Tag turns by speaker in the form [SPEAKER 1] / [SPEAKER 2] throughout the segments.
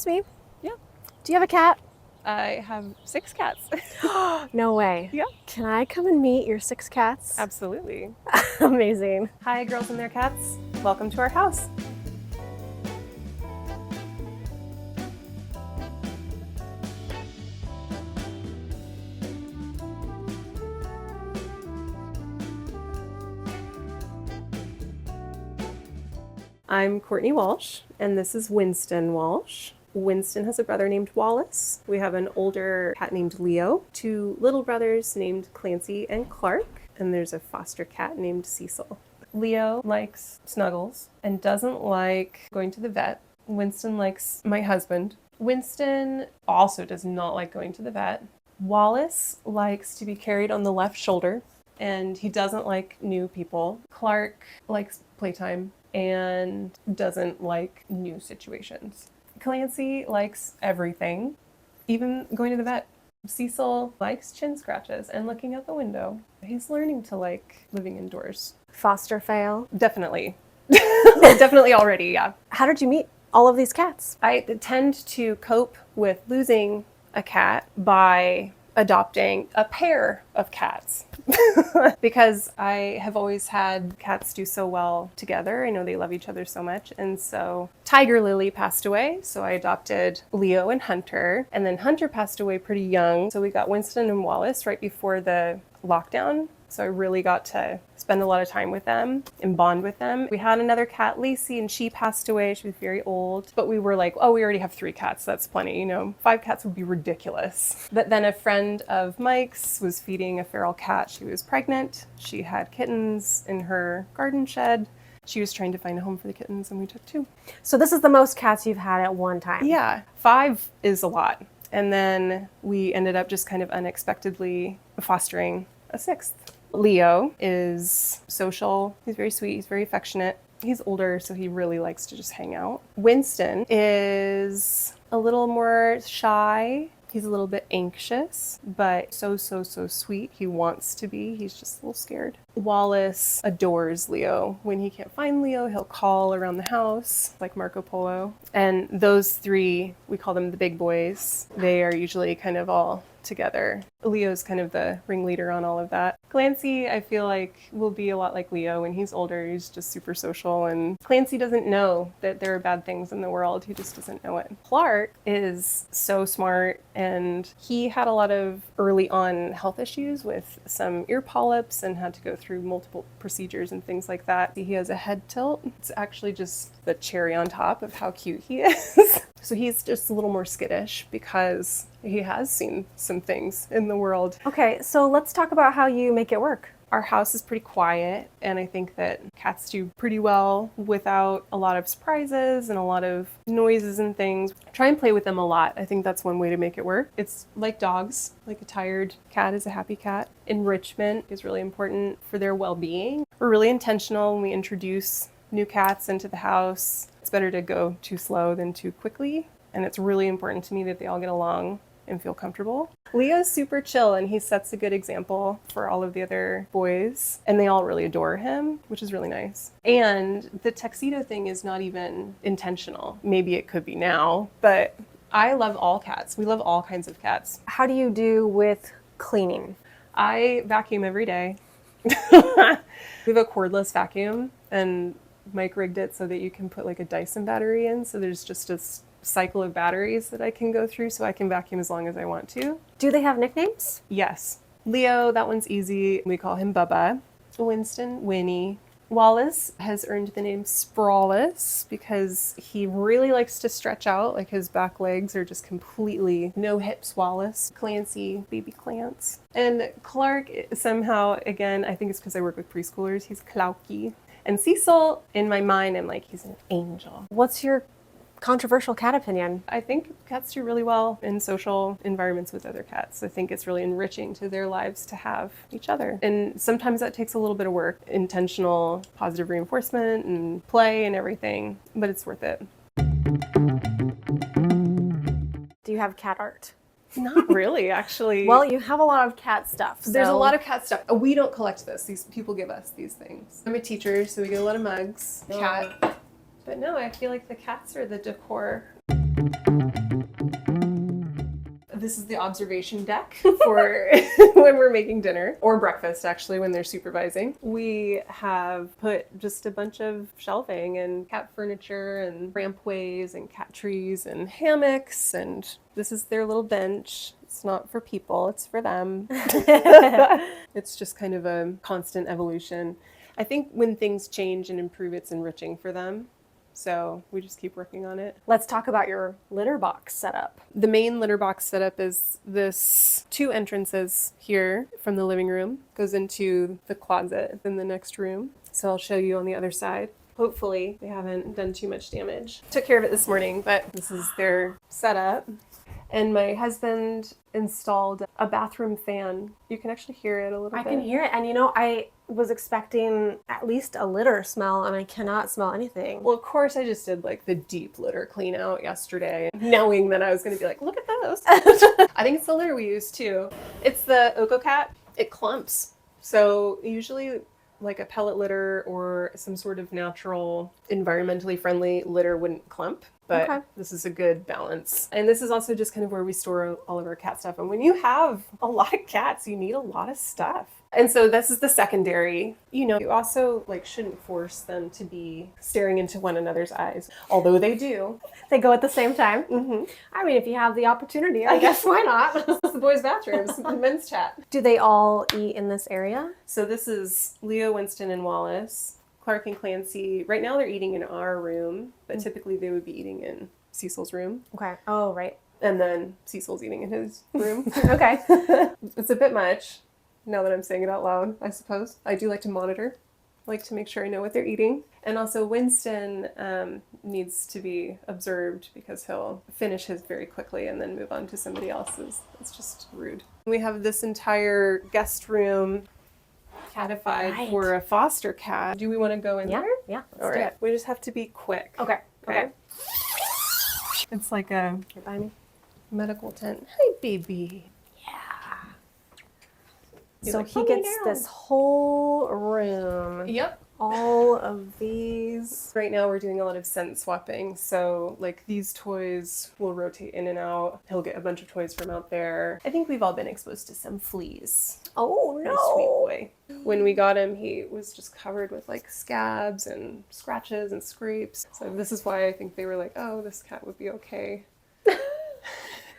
[SPEAKER 1] Excuse me.
[SPEAKER 2] Yeah.
[SPEAKER 1] Do you have a cat?
[SPEAKER 2] I have 6 cats.
[SPEAKER 1] No way.
[SPEAKER 2] Yeah.
[SPEAKER 1] Can I come and meet your 6 cats?
[SPEAKER 2] Absolutely.
[SPEAKER 1] Amazing.
[SPEAKER 2] Hi, girls and their cats. Welcome to our house. I'm Courtney Walsh, and this is Winston Walsh. Winston has a brother named Wallace. We have an older cat named Leo, 2 little brothers named Clancy and Clark, and there's a foster cat named Cecil. Leo likes snuggles and doesn't like going to the vet. Winston likes my husband. Winston also does not like going to the vet. Wallace likes to be carried on the left shoulder, and he doesn't like new people. Clark likes playtime and doesn't like new situations. Clancy likes everything, even going to the vet. Cecil likes chin scratches and looking out the window. He's learning to like living indoors.
[SPEAKER 1] Foster fail.
[SPEAKER 2] Definitely. Definitely already, yeah.
[SPEAKER 1] How did you meet all of these cats?
[SPEAKER 2] I tend to cope with losing a cat by adopting a pair of cats because I have always had cats do so well together. I know they love each other so much. And so Tiger Lily passed away, so I adopted Leo and Hunter. And then Hunter passed away pretty young, so we got Winston and Wallace right before the lockdown. So I really got to spend a lot of time with them and bond with them. We had another cat, Lacey, and she passed away. She was very old. But we were like, oh, we already have 3 cats. That's plenty. You know, 5 cats would be ridiculous. But then a friend of Mike's was feeding a feral cat. She was pregnant. She had kittens in her garden shed. She was trying to find a home for the kittens, and we took 2.
[SPEAKER 1] So this is the most cats you've had at one time?
[SPEAKER 2] Yeah, 5 is a lot. And then we ended up just kind of unexpectedly fostering a 6th. Leo is social. He's very sweet. He's very affectionate. He's older, so he really likes to just hang out. Winston is a little more shy. He's a little bit anxious, but so sweet. He wants to be. He's just a little scared. Wallace adores Leo. When he can't find Leo, he'll call around the house like Marco Polo. And those 3, we call them the big boys. They are usually kind of all together. Leo's kind of the ringleader on all of that. Clancy, I feel like, will be a lot like Leo. When he's older, he's just super social, and Clancy doesn't know that there are bad things in the world. He just doesn't know it. Clark is so smart, and he had a lot of early on health issues with some ear polyps and had to go through multiple procedures and things like that. He has a head tilt. It's actually just the cherry on top of how cute he is. So he's just a little more skittish because he has seen some things in the world.
[SPEAKER 1] Okay, so let's talk about how you make it work.
[SPEAKER 2] Our house is pretty quiet, and I think that cats do pretty well without a lot of surprises and a lot of noises and things. Try and play with them a lot. I think that's one way to make it work. It's like dogs. Like a tired cat is a happy cat. Enrichment is really important for their well-being. We're really intentional when we introduce new cats into the house. It's better to go too slow than too quickly, and it's really important to me that they all get along and feel comfortable. Leo's super chill, and he sets a good example for all of the other boys, and they all really adore him, which is really nice. And the tuxedo thing is not even intentional. Maybe it could be now, but I love all cats. We love all kinds of cats.
[SPEAKER 1] How do you do with cleaning?
[SPEAKER 2] I vacuum every day. We have a cordless vacuum, and Mike rigged it so that you can put like a Dyson battery in, so there's just a cycle of batteries that I can go through, so I can vacuum as long as I want to.
[SPEAKER 1] Do they have nicknames?
[SPEAKER 2] Yes. Leo, that one's easy. We call him Bubba. Winston, Winnie. Wallace has earned the name Sprawless because he really likes to stretch out, like his back legs are just completely no hips Wallace. Clancy, Baby Clance. And Clark, somehow, again, I think it's because I work with preschoolers, he's Clouky. And Cecil, in my mind, I'm like, he's an angel.
[SPEAKER 1] What's your controversial cat opinion?
[SPEAKER 2] I think cats do really well in social environments with other cats. I think it's really enriching to their lives to have each other. And sometimes that takes a little bit of work, intentional positive reinforcement and play and everything, but it's worth it.
[SPEAKER 1] Do you have cat art?
[SPEAKER 2] Not really, actually.
[SPEAKER 1] Well, you have a lot of cat stuff.
[SPEAKER 2] There's a lot of cat stuff. We don't collect this. These people give us these things. I'm a teacher, so we get a lot of mugs. Cat. But no, I feel like the cats are the decor. This is the observation deck for when we're making dinner or breakfast, actually, when they're supervising. We have put just a bunch of shelving and cat furniture and rampways and cat trees and hammocks. And this is their little bench. It's not for people, it's for them. It's just kind of a constant evolution. I think when things change and improve, it's enriching for them. So we just keep working on it.
[SPEAKER 1] Let's talk about your litter box setup.
[SPEAKER 2] The main litter box setup is this 2 entrances here from the living room, goes into the closet in the next room. So I'll show you on the other side. Hopefully they haven't done too much damage. Took care of it this morning, but this is their setup. And my husband installed a bathroom fan. You can actually hear it a little bit.
[SPEAKER 1] I can hear it. And you know, I was expecting at least a litter smell, and I cannot smell anything.
[SPEAKER 2] Well, of course, I just did like the deep litter clean out yesterday, knowing that I was going to be like, look at those. I think it's the litter we use too. It's the OcoCat. It clumps. So usually like a pellet litter or some sort of natural, environmentally friendly litter wouldn't clump. But This is a good balance. And this is also just kind of where we store all of our cat stuff. And when you have a lot of cats, you need a lot of stuff. And so this is the secondary. You know, you also like shouldn't force them to be staring into one another's eyes, although they do.
[SPEAKER 1] They go at the same time.
[SPEAKER 2] Mm-hmm.
[SPEAKER 1] I mean, if you have the opportunity, I guess why not?
[SPEAKER 2] It's the boys' bathrooms, the men's chat.
[SPEAKER 1] Do they all eat in this area?
[SPEAKER 2] So this is Leo, Winston, and Wallace. Clark and Clancy, right now they're eating in our room, but typically they would be eating in Cecil's room.
[SPEAKER 1] Okay. Oh, right.
[SPEAKER 2] And then Cecil's eating in his room.
[SPEAKER 1] Okay.
[SPEAKER 2] It's a bit much, now that I'm saying it out loud, I suppose. I do like to monitor, like to make sure I know what they're eating. And also Winston needs to be observed because he'll finish his very quickly and then move on to somebody else's. It's just rude. We have this entire guest room Catified for a foster cat. Do we want to go in there?
[SPEAKER 1] Yeah.
[SPEAKER 2] All
[SPEAKER 1] Let's do
[SPEAKER 2] right.
[SPEAKER 1] it.
[SPEAKER 2] We just have to be quick.
[SPEAKER 1] Okay.
[SPEAKER 2] It's like a
[SPEAKER 1] You're by me.
[SPEAKER 2] medical tent. Hi, baby.
[SPEAKER 1] So
[SPEAKER 2] like,
[SPEAKER 1] he
[SPEAKER 2] "Put me
[SPEAKER 1] gets
[SPEAKER 2] down."
[SPEAKER 1] this whole room.
[SPEAKER 2] Yep.
[SPEAKER 1] All of these.
[SPEAKER 2] Right now we're doing a lot of scent swapping. So like these toys will rotate in and out. He'll get a bunch of toys from out there. I think we've all been exposed to some fleas.
[SPEAKER 1] Oh,
[SPEAKER 2] Very sweet boy. When we got him, he was just covered with like scabs and scratches and scrapes. So this is why I think they were like, oh, this cat would be okay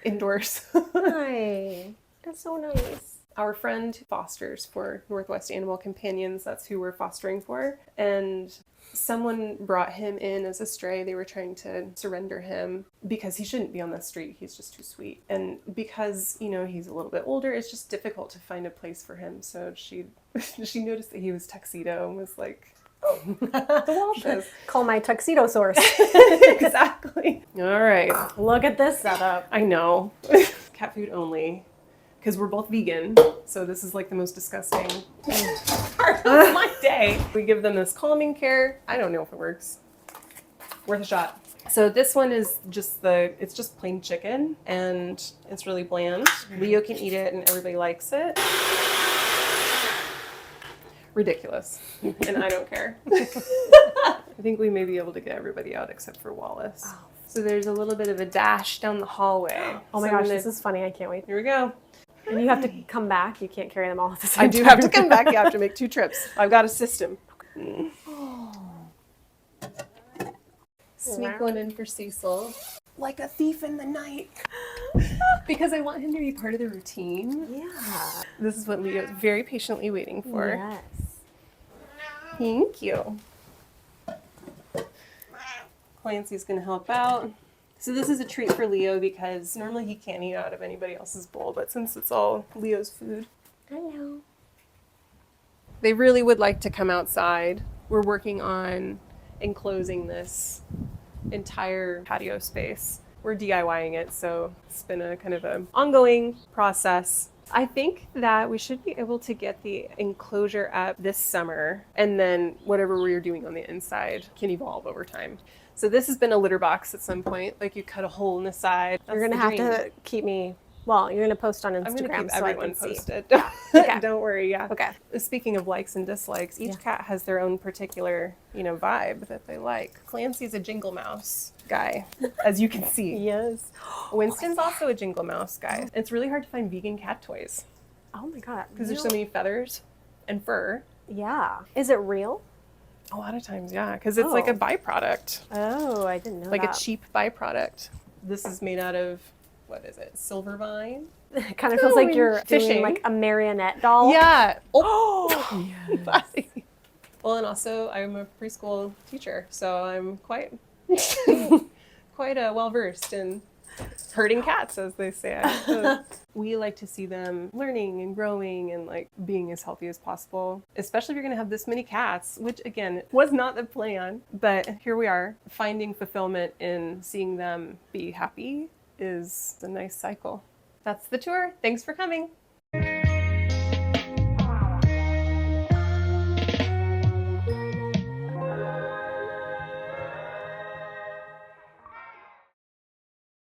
[SPEAKER 2] indoors.
[SPEAKER 1] Hi. That's so nice.
[SPEAKER 2] Our friend fosters for Northwest Animal Companions. That's who we're fostering for. And someone brought him in as a stray. They were trying to surrender him because he shouldn't be on the street. He's just too sweet. And because, you know, he's a little bit older, it's just difficult to find a place for him. So she noticed that he was Tuxedo and was like, oh, the Walshes.
[SPEAKER 1] Call my tuxedo source.
[SPEAKER 2] Exactly. All right.
[SPEAKER 1] Look at this setup.
[SPEAKER 2] I know. Cat food only. Because we're both vegan, so this is like the most disgusting part of my day. We give them this calming care. I don't know if it works. Worth a shot. So this one is just it's just plain chicken, and it's really bland. Leo can eat it, and everybody likes it. Ridiculous, and I don't care. I think we may be able to get everybody out except for Wallace. Oh. So there's a little bit of a dash down the hallway.
[SPEAKER 1] Oh my gosh, this is funny. I can't wait.
[SPEAKER 2] Here we go.
[SPEAKER 1] And you have to come back. You can't carry them all at the same
[SPEAKER 2] I
[SPEAKER 1] time.
[SPEAKER 2] do have to come back. You have to make 2 trips. I've got a system. Sneak one in for Cecil. Like a thief in the night. Because I want him to be part of the routine.
[SPEAKER 1] Yeah.
[SPEAKER 2] This is what Leo's very patiently waiting for.
[SPEAKER 1] Yes.
[SPEAKER 2] Thank you. Clancy's going to help out. So this is a treat for Leo because normally he can't eat out of anybody else's bowl, but since it's all Leo's food.
[SPEAKER 1] Hello.
[SPEAKER 2] They really would like to come outside. We're working on enclosing this entire patio space. We're DIYing it, so it's been a kind of an ongoing process. I think that we should be able to get the enclosure up this summer, and then whatever we're doing on the inside can evolve over time. So this has been a litter box at some point, like you cut a hole in the side.
[SPEAKER 1] You're going to have to keep me Well, you're gonna post on
[SPEAKER 2] I'm going to
[SPEAKER 1] Instagram
[SPEAKER 2] keep
[SPEAKER 1] so I
[SPEAKER 2] everyone
[SPEAKER 1] can see.
[SPEAKER 2] posted.
[SPEAKER 1] Okay.
[SPEAKER 2] Don't worry, yeah.
[SPEAKER 1] Okay.
[SPEAKER 2] Speaking of likes and dislikes, each cat has their own particular, vibe that they like. Clancy's a jingle mouse guy, as you can see.
[SPEAKER 1] Yes.
[SPEAKER 2] Winston's also a jingle mouse guy. It's really hard to find vegan cat toys
[SPEAKER 1] Oh my god.
[SPEAKER 2] because there's so many feathers and fur.
[SPEAKER 1] Yeah. Is it real?
[SPEAKER 2] A lot of times, yeah, because it's like a
[SPEAKER 1] Oh.
[SPEAKER 2] byproduct,
[SPEAKER 1] Oh, I didn't know
[SPEAKER 2] like
[SPEAKER 1] that.
[SPEAKER 2] a cheap byproduct. This is made out of, what is it, silver vine?
[SPEAKER 1] It kind of feels like you're
[SPEAKER 2] Fishing.
[SPEAKER 1] doing like a marionette doll.
[SPEAKER 2] Yeah.
[SPEAKER 1] Oh,
[SPEAKER 2] Yes. Well, and also I'm a preschool teacher, so I'm quite well versed in herding cats, as they say. We like to see them learning and growing and like being as healthy as possible, especially if you're going to have this many cats, which again was not the plan, but here we are. Finding fulfillment in seeing them be happy is a nice cycle. That's the tour. Thanks for coming.